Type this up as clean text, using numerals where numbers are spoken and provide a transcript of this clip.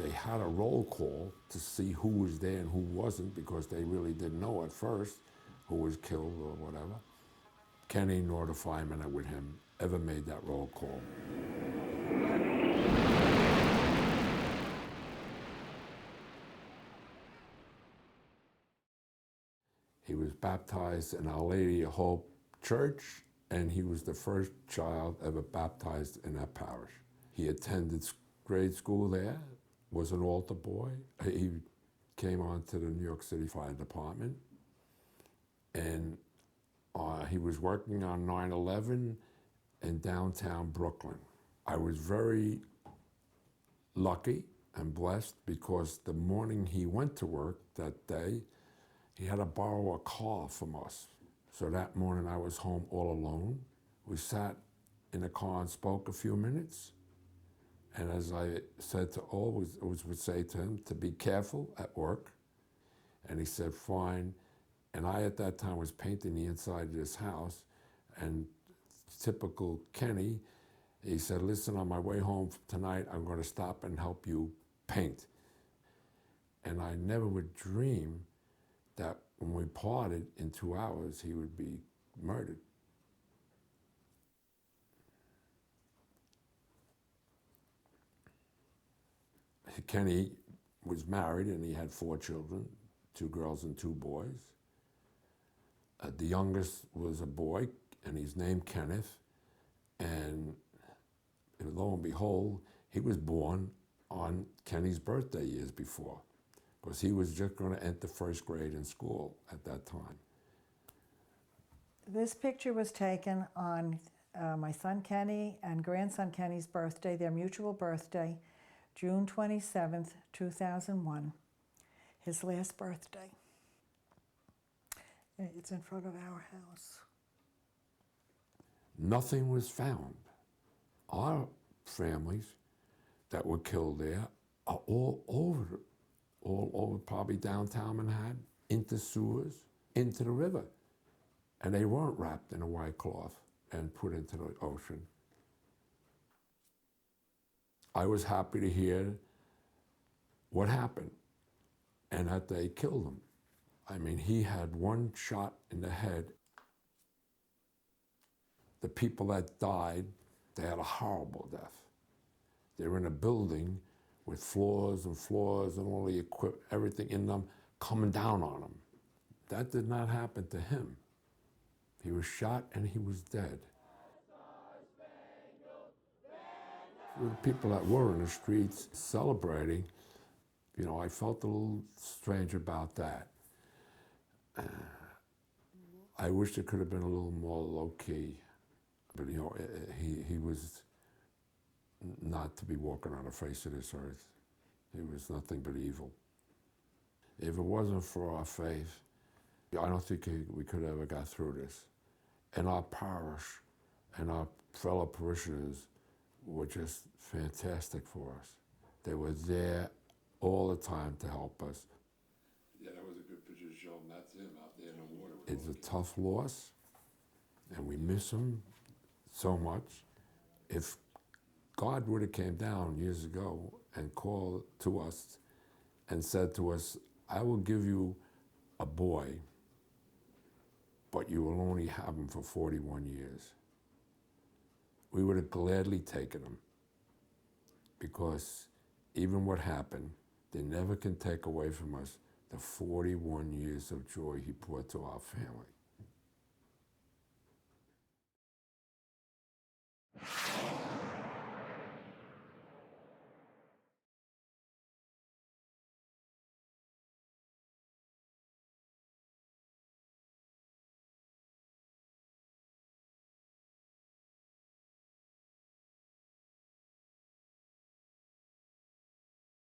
They had a roll call to see who was there and who wasn't, because they really didn't know at first who was killed or whatever. Kenny nor the firemen that were with him ever made that roll call. He was baptized in Our Lady of Hope Church, and he was the first child ever baptized in that parish. He attended grade school there, was an altar boy. He came on to the New York City Fire Department, and he was working on 9/11 in downtown Brooklyn. I was very lucky and blessed because the morning he went to work that day, he had to borrow a car from us. So that morning I was home all alone. We sat in the car and spoke a few minutes. And as I said to always would say to him, to be careful at work. And he said, fine. And I, at that time, was painting the inside of this house. And typical Kenny, he said, listen, on my way home tonight, I'm going to stop and help you paint. And I never would dream that when we parted in 2 hours, he would be murdered. Kenny was married and he had 4 children, 2 girls and 2 boys. The youngest was a boy, and he's named Kenneth. And lo and behold, he was born on Kenny's birthday years before, because he was just going to enter 1st grade in school at that time. This picture was taken on my son Kenny and grandson Kenny's birthday, their mutual birthday, June 27th, 2001, his last birthday. It's in front of our house. Nothing was found. Our families that were killed there are all over probably downtown Manhattan, into sewers, into the river. And they weren't wrapped in a white cloth and put into the ocean. I was happy to hear what happened and that they killed him. I mean, he had 1 shot in the head. The people that died, they had a horrible death. They were in a building with floors and floors and all the everything in them coming down on them. That did not happen to him. He was shot and he was dead. For the people that were in the streets celebrating, you know, I felt a little strange about that. I wish it could have been a little more low-key, but you know, he was not to be walking on the face of this earth. He was nothing but evil. If it wasn't for our faith, I don't think we could have ever got through this. And our parish and our fellow parishioners were just fantastic for us. They were there all the time to help us. Yeah, that was a good picture to show him. That's him out there in the water. It's a tough loss, and we miss him so much. If God would have came down years ago and called to us and said to us, I will give you a boy, but you will only have him for 41 years. We would have gladly taken him, because even what happened, they never can take away from us the 41 years of joy he brought to our family.